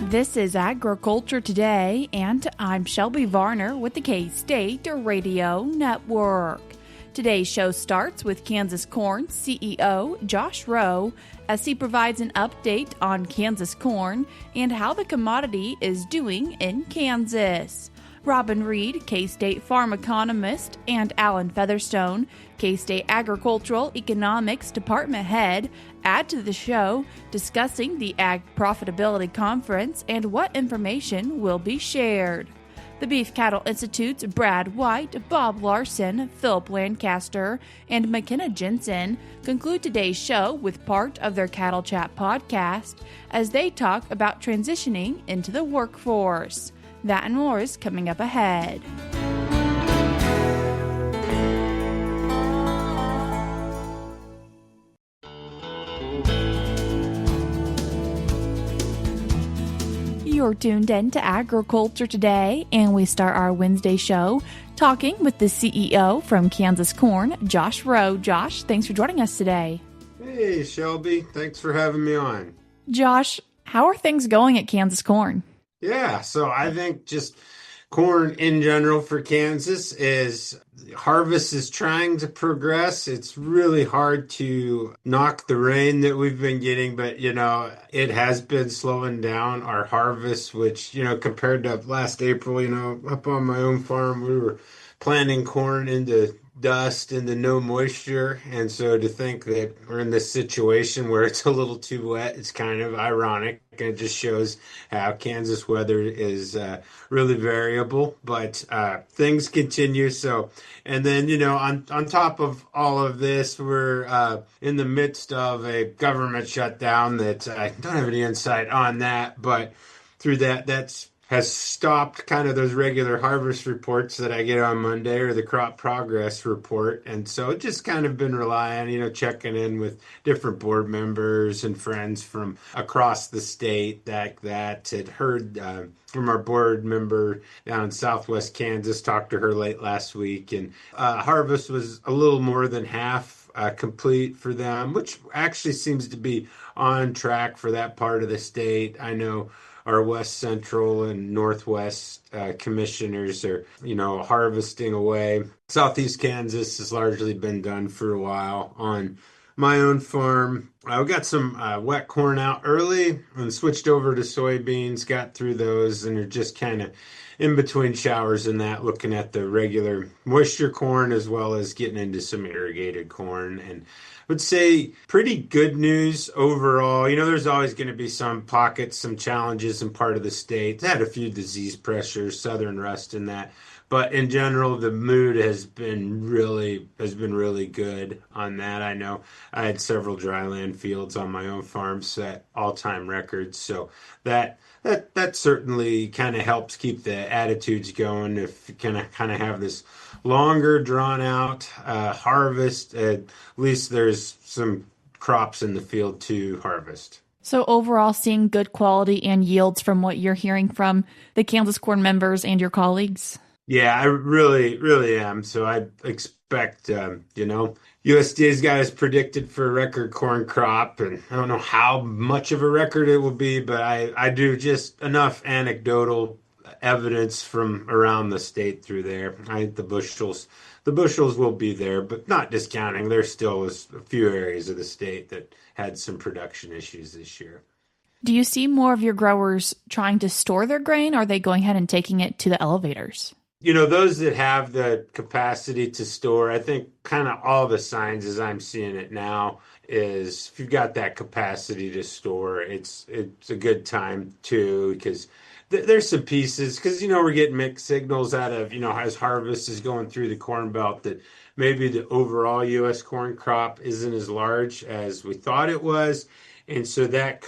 This is Agriculture Today, and I'm Shelby Varner with the K-State Radio Network. Today's show starts with Kansas Corn CEO Josh Rowe as he provides an update on Kansas corn and how the commodity is doing in Kansas. Robin Reid, K-State farm economist, and Allen Featherstone, K-State Agricultural Economics Department head, add to the show discussing the Ag Profitability Conference and what information will be shared. The Beef Cattle Institute's Brad White, Bob Larson, Phillip Lancaster, and Makenna Jensen conclude today's show with part of their Cattle Chat podcast as they talk about transitioning into the workforce. That and more is coming up ahead. You're tuned in to Agriculture Today, and we start our Wednesday show talking with the CEO from Kansas Corn, Josh Rowe. Josh, thanks for joining us today. Hey, Shelby. Thanks for having me on. Josh, how are things going at Kansas Corn? Yeah, so I think just corn in general for Kansas is harvest is trying to progress. It's really hard to knock the rain that we've been getting, but it has been slowing down our harvest, which, compared to last April, up on my own farm, we were planting corn into dust and the no moisture. And so to think that we're in this situation where it's a little too wet, it's kind of ironic. It just shows how Kansas weather is really variable, but things continue. So, and then, on top of all of this, we're in the midst of a government shutdown that I don't have any insight on that, but through that's has stopped kind of those regular harvest reports that I get on Monday or the crop progress report. And so it just kind of been relying, checking in with different board members and friends from across the state that had heard from our board member down in Southwest Kansas, talked to her late last week. And harvest was a little more than half complete for them, which actually seems to be on track for that part of the state. I know our West Central and Northwest commissioners are, harvesting away. Southeast Kansas has largely been done for a while. On my own farm, we got some wet corn out early and switched over to soybeans, got through those, and are just kind of in between showers and that, looking at the regular moisture corn as well as getting into some irrigated corn. And would say pretty good news overall. There's always going to be some pockets, some challenges in part of the state. They had a few disease pressures, southern rust and that. But in general, the mood has been really good on that. I know I had several dryland fields on my own farm set all-time records. So that certainly kind of helps keep the attitudes going if you kind of have this longer drawn out harvest. At least there's some crops in the field to harvest. So overall, seeing good quality and yields from what you're hearing from the Kansas Corn members and your colleagues? Yeah, I really, really am. So I expect, USDA's got us predicted for a record corn crop, and I don't know how much of a record it will be, but I do just enough anecdotal evidence from around the state through there. I think the bushels will be there, but not discounting. There still is a few areas of the state that had some production issues this year. Do you see more of your growers trying to store their grain, or are they going ahead and taking it to the elevators? Those that have the capacity to store, I think kind of all the signs as I'm seeing it now is if you've got that capacity to store, it's a good time too, because there's some pieces, because, we're getting mixed signals out of, as harvest is going through the Corn Belt, that maybe the overall U.S. corn crop isn't as large as we thought it was. And so that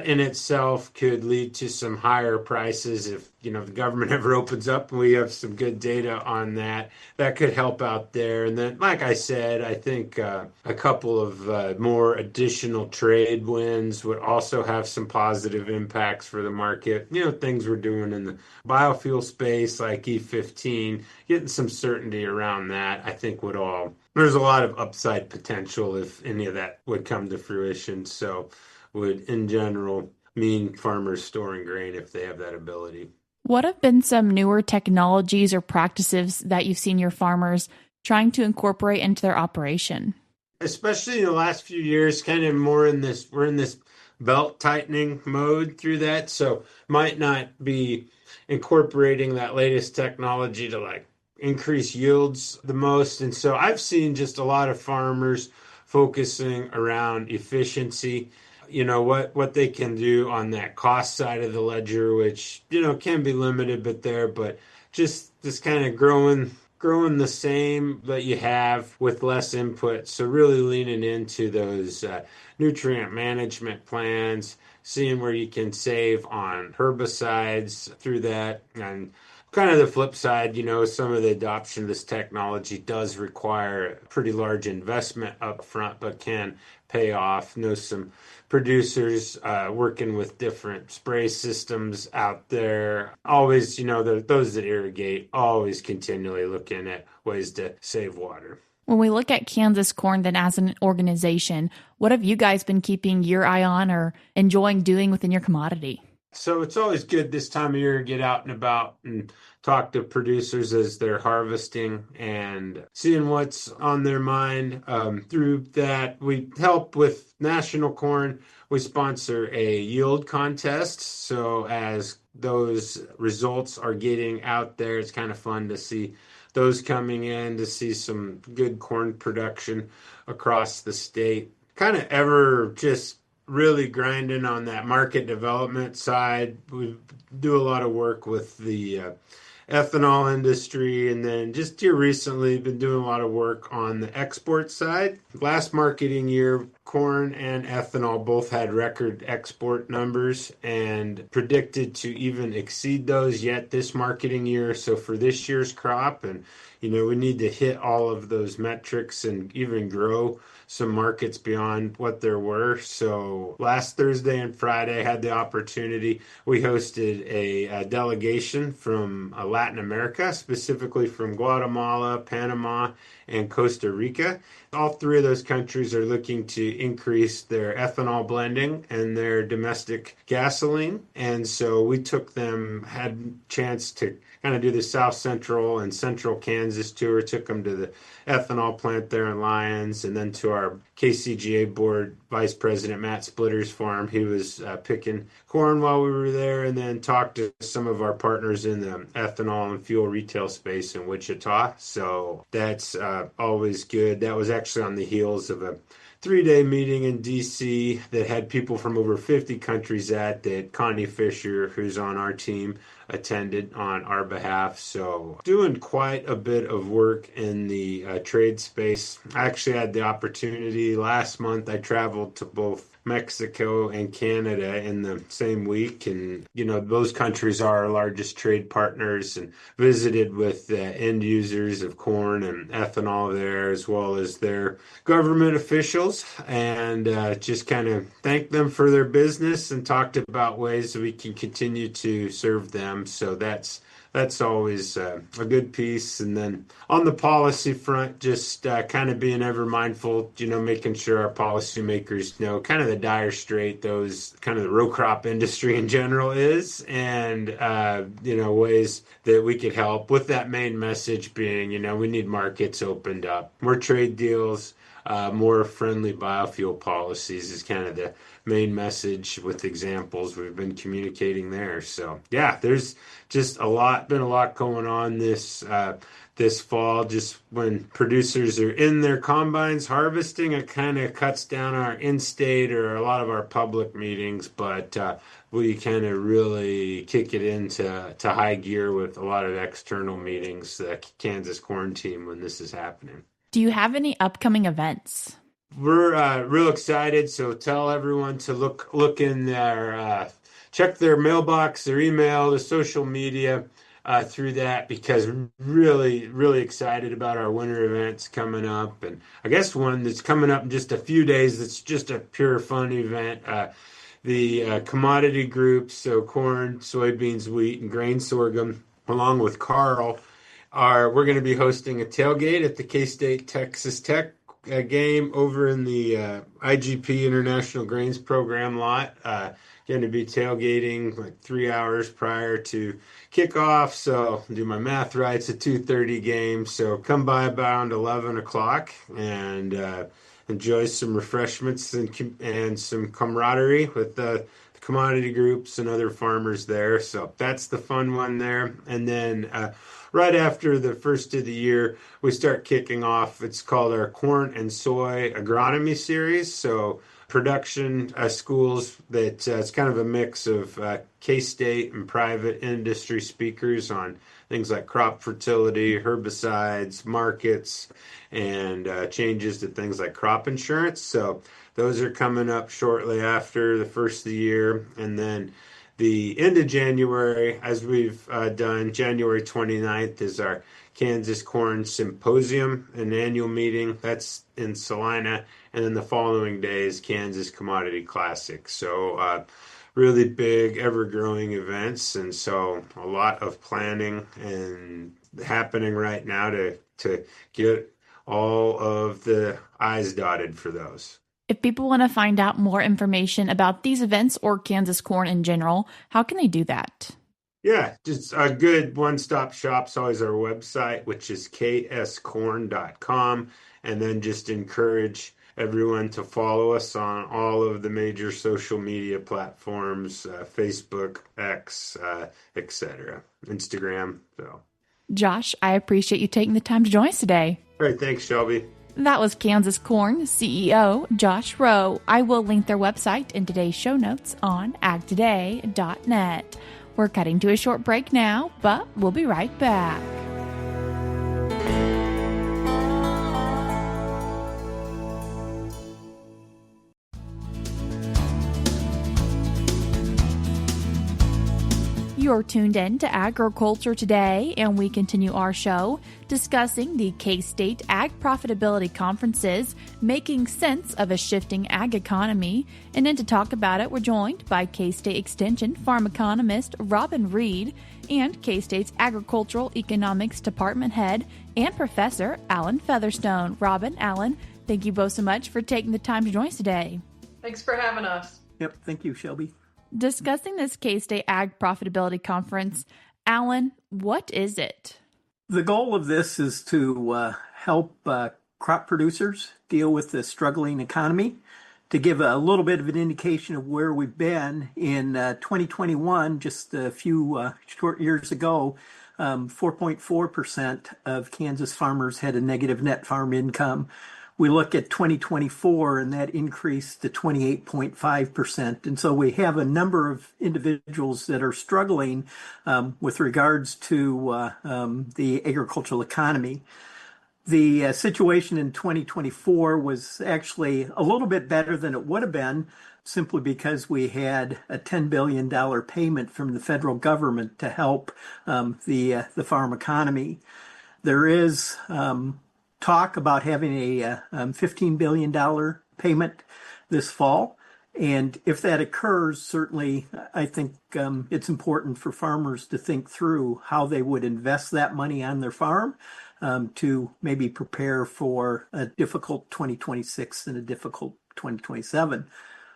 in itself could lead to some higher prices if, the government ever opens up and we have some good data on that. That could help out there. And then, like I said, I think a couple of more additional trade wins would also have some positive impacts for the market. Things we're doing in the biofuel space like E15, getting some certainty around that, I think there's a lot of upside potential if any of that would come to fruition. So would, in general, mean farmers storing grain if they have that ability. What have been some newer technologies or practices that you've seen your farmers trying to incorporate into their operation? Especially in the last few years, kind of more in this, we're in this belt tightening mode through that. So might not be incorporating that latest technology to like increase yields the most. And so I've seen just a lot of farmers focusing around efficiency, what they can do on that cost side of the ledger, which, can be limited, but just kind of growing the same that you have with less input. So really leaning into those nutrient management plans, seeing where you can save on herbicides through that. And kind of the flip side, some of the adoption of this technology does require a pretty large investment up front, but can pay off. Some producers working with different spray systems out there. Always, those that irrigate, always continually looking at ways to save water. When we look at Kansas Corn, then as an organization, what have you guys been keeping your eye on or enjoying doing within your commodity? So it's always good this time of year to get out and about and talk to producers as they're harvesting and seeing what's on their mind. Through that, we help with National Corn. We sponsor a yield contest. So as those results are getting out there, it's kind of fun to see those coming in, to see some good corn production across the state. Kind of ever just really grinding on that market development side. We do a lot of work with the ethanol industry, and then just here recently been doing a lot of work on the export side. Last marketing year, corn and ethanol both had record export numbers and predicted to even exceed those yet this marketing year. So for this year's crop, and we need to hit all of those metrics and even grow some markets beyond what there were. So last Thursday and Friday, I had the opportunity. We hosted a delegation from Latin America, specifically from Guatemala, Panama, and Costa Rica. All three of those countries are looking to increase their ethanol blending and their domestic gasoline. And so we took them, had a chance to kind of do the South Central and Central Kansas tour, took them to the ethanol plant there in Lyons, and then to our KCGA board vice president, Matt Splitter's farm. He was picking corn while we were there, and then talked to some of our partners in the ethanol and fuel retail space in Wichita. So that's always good. That was actually on the heels of a 3-day meeting in DC that had people from over 50 countries at that Connie Fisher, who's on our team, attended on our behalf. So doing quite a bit of work in the trade space. I actually had the opportunity last month. I traveled to both Mexico and Canada in the same week, and those countries are our largest trade partners, and visited with the end users of corn and ethanol there, as well as their government officials, and just kind of thanked them for their business and talked about ways that we can continue to serve them. So that's always a good piece. And then on the policy front, just kind of being ever mindful, making sure our policymakers know kind of the dire strait those kind of the row crop industry in general is, and ways that we could help, with that main message being, we need markets opened up, more trade deals, more friendly biofuel policies is kind of the main message, with examples we've been communicating there. So yeah, there's just been a lot going on this fall. Just when producers are in their combines harvesting, it kind of cuts down our in-state or a lot of our public meetings, but we kind of really kick it into high gear with a lot of external meetings, the Kansas Corn team, when this is happening. Do you have any upcoming events? We're real excited, so tell everyone to look in their check their mailbox, their email, the social media through that, because really, really excited about our winter events coming up. And I guess one that's coming up in just a few days that's just a pure fun event. The commodity groups, so corn, soybeans, wheat, and grain sorghum, along with Carl, we're going to be hosting a tailgate at the K-State Texas Tech a game over in the IGP International Grains Program lot. Going to be tailgating like 3 hours prior to kickoff. So do my math right, it's a 2:30 game. So come by around 11 o'clock and enjoy some refreshments and some camaraderie with the commodity groups and other farmers there. So that's the fun one there. And then right after the first of the year, we start kicking off. It's called our Corn and Soy Agronomy Series. So production schools that it's kind of a mix of K-State and private industry speakers on things like crop fertility, herbicides, markets, and changes to things like crop insurance. So those are coming up shortly after the first of the year. And then the end of January, as we've done, January 29th is our Kansas Corn Symposium, an annual meeting. That's in Salina. And then the following day is Kansas Commodity Classic. So really big, ever-growing events. And so a lot of planning and happening right now to get all of the I's dotted for those. If people want to find out more information about these events or Kansas corn in general, how can they do that? Yeah, just a good one-stop shop is always our website, which is kscorn.com. And then just encourage everyone to follow us on all of the major social media platforms, Facebook, X, etc., Instagram. So, Josh, I appreciate you taking the time to join us today. All right, thanks, Shelby. That was Kansas Corn CEO Josh Rowe. I will link their website in today's show notes on agtoday.net. We're cutting to a short break now, but we'll be right back. You're tuned in to Agriculture Today, and we continue our show discussing the K-State Ag Profitability Conference's Making Sense of a Shifting Ag Economy. And then to talk about it, we're joined by K-State Extension Farm Economist Reid and K-State's Agricultural Economics Department Head and Professor Allen Featherstone. Robin, Allen, thank you both so much for taking the time to join us today. Thanks for having us. Yep, thank you, Shelby. Discussing this K-State Ag Profitability Conference, Allen, what is it? The goal of this is to help crop producers deal with the struggling economy, to give a little bit of an indication of where we've been in 2021, just a few short years ago. 4.4% of Kansas farmers had a negative net farm income. We look at 2024 and that increased to 28.5%. And so we have a number of individuals that are struggling with regards to the agricultural economy. The situation in 2024 was actually a little bit better than it would have been, simply because we had a $10 billion payment from the federal government to help the farm economy. There is talk about having a $15 billion payment this fall. And if that occurs, certainly I think it's important for farmers to think through how they would invest that money on their farm to maybe prepare for a difficult 2026 and a difficult 2027.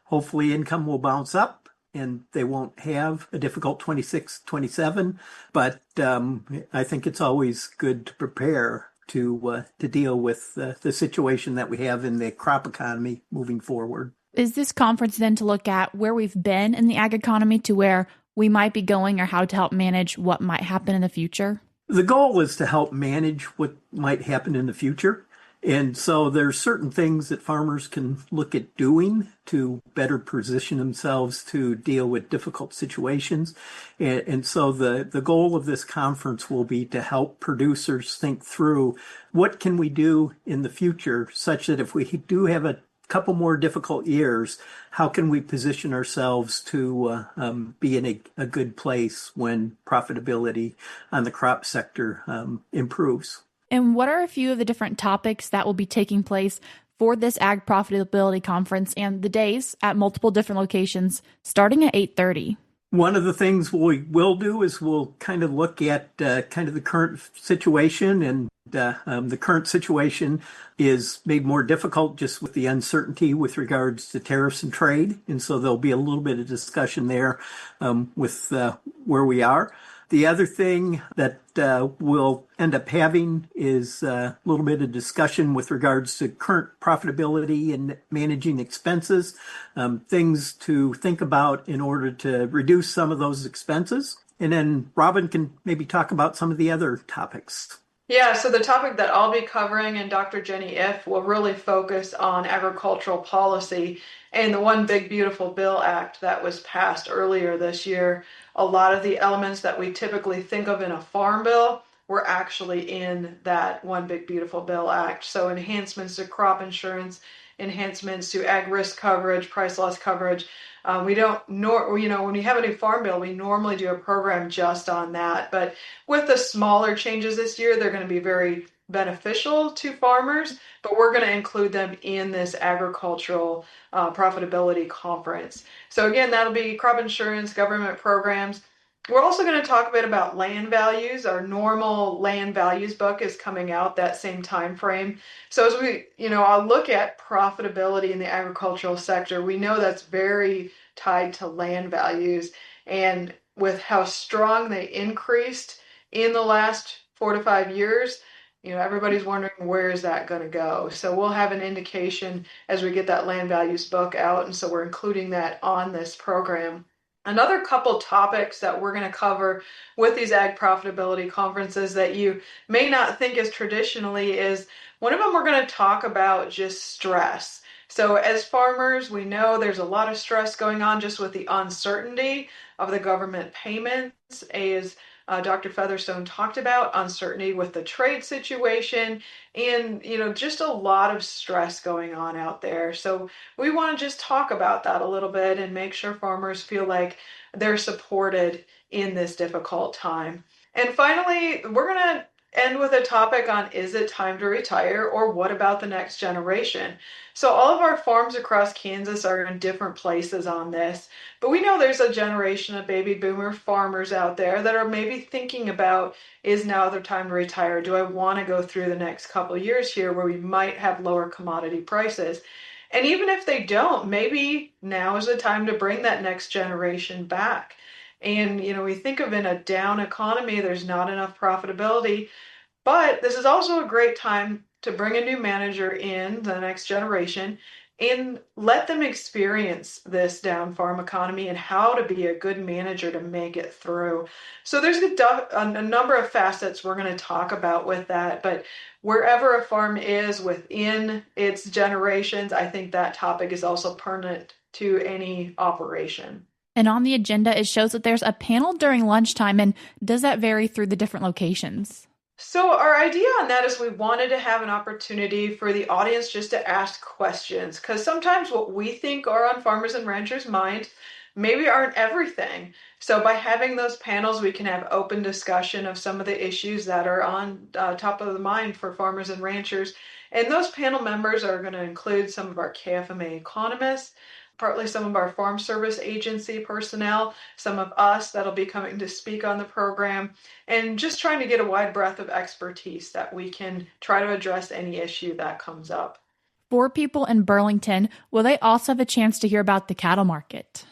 Hopefully income will bounce up and they won't have a difficult 26, 27. But I think it's always good to prepare to deal with the situation that we have in the crop economy moving forward. Is this conference then to look at where we've been in the ag economy to where we might be going, or how to help manage what might happen in the future? The goal is to help manage what might happen in the future. And so there's certain things that farmers can look at doing to better position themselves to deal with difficult situations. And so the goal of this conference will be to help producers think through what can we do in the future such that if we do have a couple more difficult years, how can we position ourselves to be in a good place when profitability on the crop sector improves? And what are a few of the different topics that will be taking place for this Ag Profitability Conference and the days at multiple different locations starting at 8:30? One of the things we will do is we'll kind of look at kind of the current situation and The current situation is made more difficult just with the uncertainty with regards to tariffs and trade. And so there'll be a little bit of discussion there with where we are. The other thing that we'll end up having is a little bit of discussion with regards to current profitability and managing expenses, things to think about in order to reduce some of those expenses. And then Robin can maybe talk about some of the other topics. Yeah, so the topic that I'll be covering and Dr. Jenny If will really focus on agricultural policy and the One Big Beautiful Bill Act that was passed earlier this year. A lot of the elements that we typically think of in a farm bill were actually in that One Big Beautiful Bill Act. So enhancements to crop insurance, enhancements to ag risk coverage, price loss coverage. We don't, when we have a new farm bill, we normally do a program just on that. But with the smaller changes this year, they're going to be very beneficial to farmers, but we're going to include them in this agricultural profitability conference. So again, that'll be crop insurance, government programs. We're also going to talk a bit about land values. Our normal land values book is coming out that same time frame. So as we, I'll look at profitability in the agricultural sector, we know that's very tied to land values. And with how strong they increased in the last 4 to 5 years, everybody's wondering where is that going to go. So we'll have an indication as we get that land values book out. And so we're including that on this program. Another couple topics that we're going to cover with these ag profitability conferences that you may not think as traditionally is one of them we're going to talk about just stress. So as farmers, we know there's a lot of stress going on just with the uncertainty of the government payments, as Dr. Featherstone talked about, uncertainty with the trade situation, and just a lot of stress going on out there. So we want to just talk about that a little bit and make sure farmers feel like they're supported in this difficult time. And finally, we're going to end with a topic on, is it time to retire, or what about the next generation? So all of our farms across Kansas are in different places on this, but we know there's a generation of baby boomer farmers out there that are maybe thinking about, is now the time to retire? Do I want to go through the next couple of years here where we might have lower commodity prices? And even if they don't, maybe now is the time to bring that next generation back. And, we think of in a down economy, there's not enough profitability, but this is also a great time to bring a new manager in, the next generation, and let them experience this down farm economy and how to be a good manager to make it through. So there's a number of facets we're going to talk about with that, but wherever a farm is within its generations, I think that topic is also pertinent to any operation. And on the agenda, it shows that there's a panel during lunchtime. And does that vary through the different locations? So our idea on that is we wanted to have an opportunity for the audience just to ask questions, because sometimes what we think are on farmers and ranchers' mind maybe aren't everything. So by having those panels, we can have open discussion of some of the issues that are on top of the mind for farmers and ranchers. And those panel members are going to include some of our KFMA economists, partly some of our Farm Service Agency personnel, some of us that'll be coming to speak on the program, and just trying to get a wide breadth of expertise that we can try to address any issue that comes up. For people in Burlington, will they also have a chance to hear about the cattle market?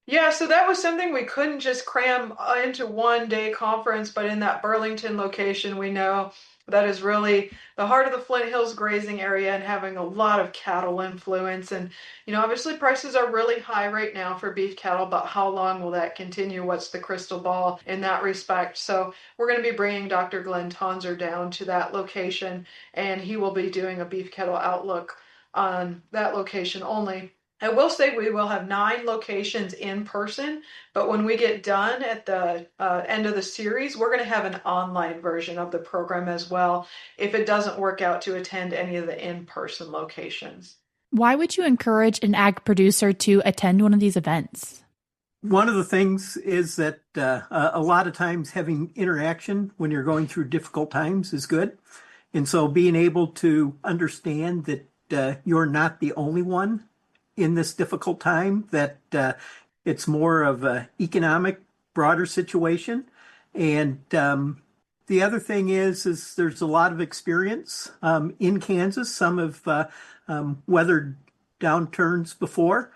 Yeah, so that was something we couldn't just cram into one day conference, but in that Burlington location, we know that is really the heart of the Flint Hills grazing area and having a lot of cattle influence. And, obviously prices are really high right now for beef cattle, but how long will that continue? What's the crystal ball in that respect? So we're going to be bringing Dr. Glenn Tonzer down to that location, and he will be doing a beef cattle outlook on that location only. I will say we will have 9 locations in person, but when we get done at the end of the series, we're going to have an online version of the program as well, if it doesn't work out to attend any of the in-person locations. Why would you encourage an ag producer to attend one of these events? One of the things is that a lot of times having interaction when you're going through difficult times is good. And so being able to understand that you're not the only one in this difficult time, that it's more of an economic, broader situation. And The other thing is there's a lot of experience in Kansas. Some have weathered downturns before.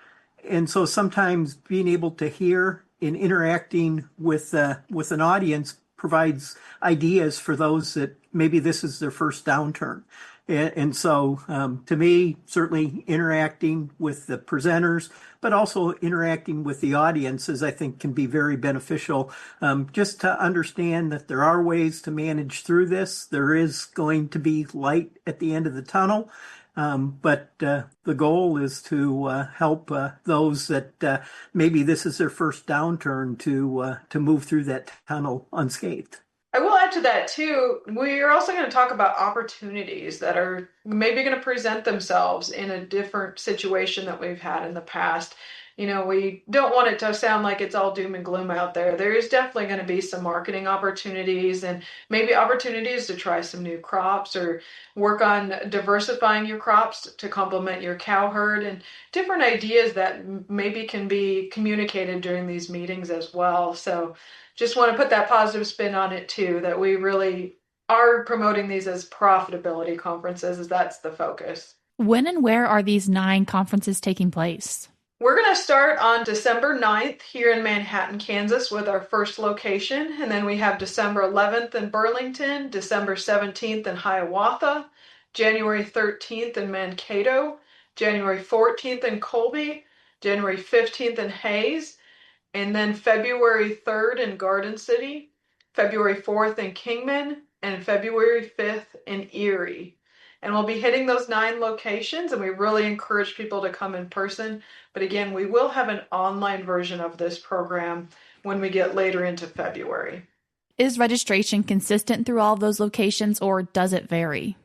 And so sometimes being able to hear and interacting with an audience provides ideas for those that maybe this is their first downturn. And so to me, certainly interacting with the presenters, but also interacting with the audiences, I think can be very beneficial, just to understand that there are ways to manage through this. There is going to be light at the end of the tunnel. But the goal is to help those that maybe this is their first downturn to move through that tunnel unscathed. I will add to that too. We're also going to talk about opportunities that are maybe going to present themselves in a different situation that we've had in the past. You know, we don't want it to sound like it's all doom and gloom out there. There is definitely going to be some marketing opportunities and maybe opportunities to try some new crops or work on diversifying your crops to complement your cow herd, and different ideas that maybe can be communicated during these meetings as well. So just want to put that positive spin on it too, that we really are promoting these as profitability conferences, as that's the focus. When and where are these 9 conferences taking place? We're going to start on December 9th here in Manhattan, Kansas with our first location. And then we have December 11th in Burlington, December 17th in Hiawatha, January 13th in Mankato, January 14th in Colby, January 15th in Hayes, and then February 3rd in Garden City, February 4th in Kingman, and February 5th in Erie. And we'll be hitting those 9 locations, and we really encourage people to come in person. But again, we will have an online version of this program when we get later into February. Is registration consistent through all of those locations, or does it vary?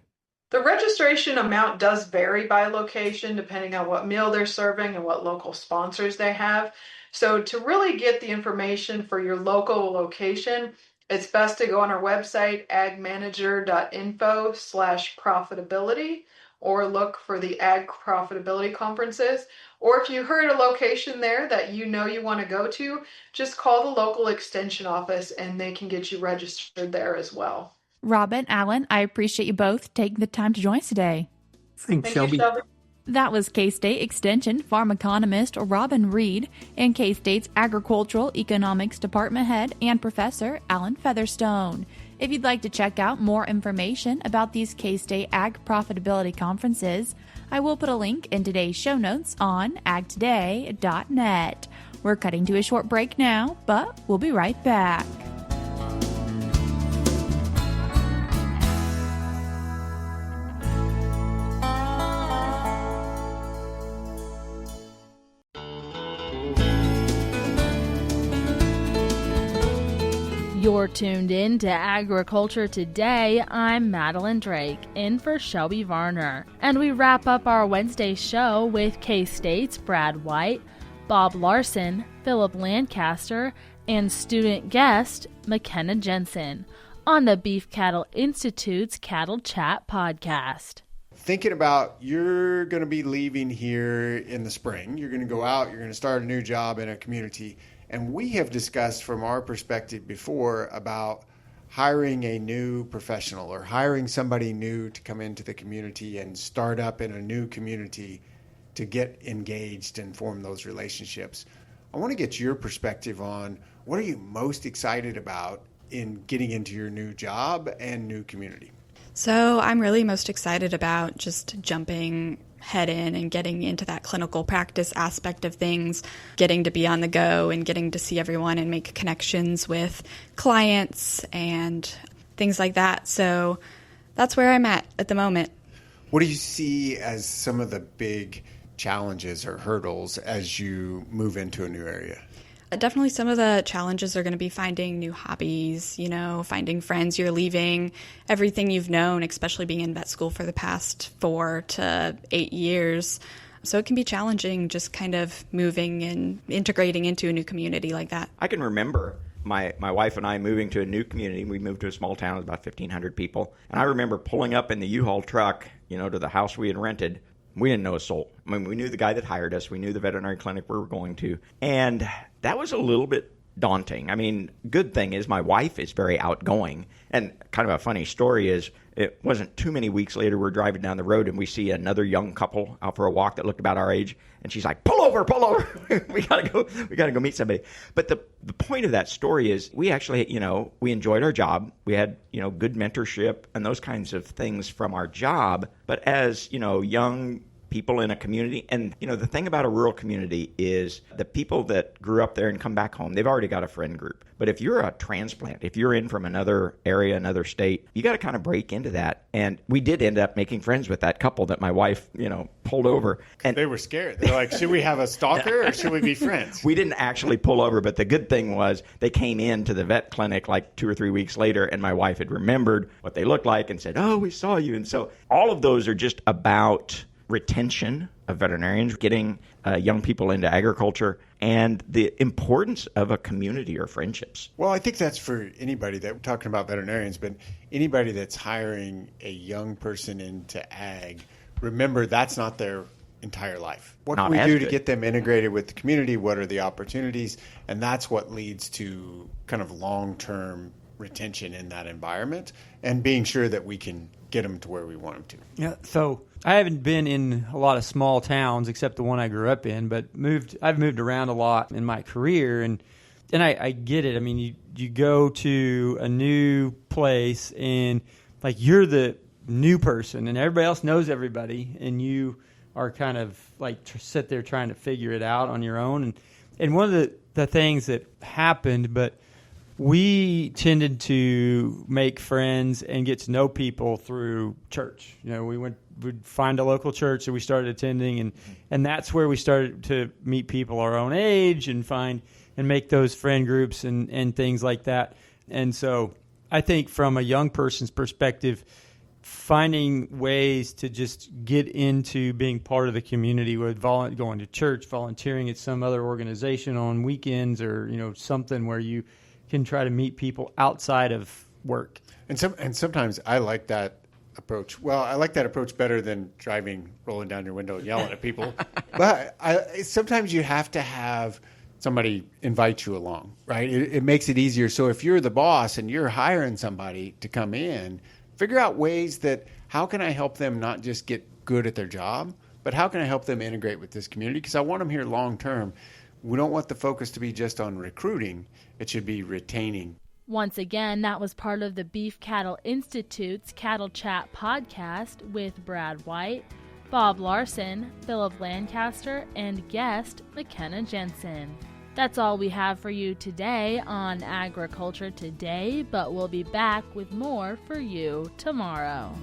The registration amount does vary by location, depending on what meal they're serving and what local sponsors they have. So to really get the information for your local location, it's best to go on our website, agmanager.info/profitability, or look for the Ag Profitability Conferences. Or if you heard a location there that you know you want to go to, just call the local extension office and they can get you registered there as well. Robin, Allen, I appreciate you both taking the time to join us today. Thanks, Shelby. Shelby. That was K-State Extension Farm Economist Robin Reid and K-State's Agricultural Economics Department Head and Professor Allen Featherstone. If you'd like to check out more information about these K-State Ag Profitability Conferences, I will put a link in today's show notes on agtoday.net. We're cutting to a short break now, but we'll be right back. You're tuned in to Agriculture Today. I'm Madeline Drake, in for Shelby Varner. And we wrap up our Wednesday show with K-State's Brad White, Bob Larson, Phillip Lancaster, and student guest Makenna Jensen on the Beef Cattle Institute's Cattle Chat podcast. Thinking about you're going to be leaving here in the spring. You're going to go out. You're going to start a new job in a community. And we have discussed from our perspective before about hiring a new professional or hiring somebody new to come into the community and start up in a new community to get engaged and form those relationships. I want to get your perspective on what are you most excited about in getting into your new job and new community? So I'm really most excited about just jumping head in and getting into that clinical practice aspect of things, getting to be on the go and getting to see everyone and make connections with clients and things like that. So that's where I'm at the moment. What do you see as some of the big challenges or hurdles as you move into a new area? Definitely some of the challenges are going to be finding new hobbies, finding friends. You're leaving everything you've known, especially being in vet school for the past 4 to 8 years. So it can be challenging just kind of moving and integrating into a new community like that. I can remember my wife and I moving to a new community. We moved to a small town with about 1,500 people. And I remember pulling up in the U-Haul truck, to the house we had rented. We didn't know a soul. I mean, we knew the guy that hired us. We knew the veterinary clinic we were going to. And that was a little bit daunting. I mean, good thing is my wife is very outgoing. And kind of a funny story is it wasn't too many weeks later, we're driving down the road and we see another young couple out for a walk that looked about our age. And she's like, pull over. we gotta go meet somebody. But the point of that story is we actually, we enjoyed our job. We had, good mentorship and those kinds of things from our job. But as, young people in a community, and, the thing about a rural community is the people that grew up there and come back home, they've already got a friend group. But if you're a transplant, if you're in from another area, another state, you got to kind of break into that. And we did end up making friends with that couple that my wife, pulled over. And they were scared. They're like, should we have a stalker or should we be friends? We didn't actually pull over, but the good thing was they came into the vet clinic like 2 or 3 weeks later, and my wife had remembered what they looked like and said, oh, we saw you. And so all of those are just about retention of veterinarians, getting young people into agriculture, and the importance of a community or friendships. Well, I think that's for anybody that we're talking about veterinarians, but anybody that's hiring a young person into ag, remember that's not their entire life. What can we do to get them integrated with the community? What are the opportunities? And that's what leads to kind of long-term retention in that environment and being sure that we can get them to where we want them to. Yeah, so I haven't been in a lot of small towns except the one I grew up in, but I've moved around a lot in my career, and I get it. I mean, you go to a new place and like you're the new person and everybody else knows everybody, and you are kind of like sit there trying to figure it out on your own. And one of the things that happened, but we tended to make friends and get to know people through church. We'd find a local church that we started attending, and that's where we started to meet people our own age and find and make those friend groups and things like that. And so I think from a young person's perspective, finding ways to just get into being part of the community with going to church, volunteering at some other organization on weekends, or something where you can try to meet people outside of work. And sometimes I like that approach. Well, I like that approach better than rolling down your window and yelling at people. But sometimes you have to have somebody invite you along, right? It makes it easier. So if you're the boss and you're hiring somebody to come in, figure out ways that how can I help them not just get good at their job, but how can I help them integrate with this community? Because I want them here long term. We don't want the focus to be just on recruiting. It should be retaining. Once again, that was part of the Beef Cattle Institute's Cattle Chat podcast with Brad White, Bob Larson, Phillip Lancaster, and guest Makenna Jensen. That's all we have for you today on Agriculture Today, but we'll be back with more for you tomorrow.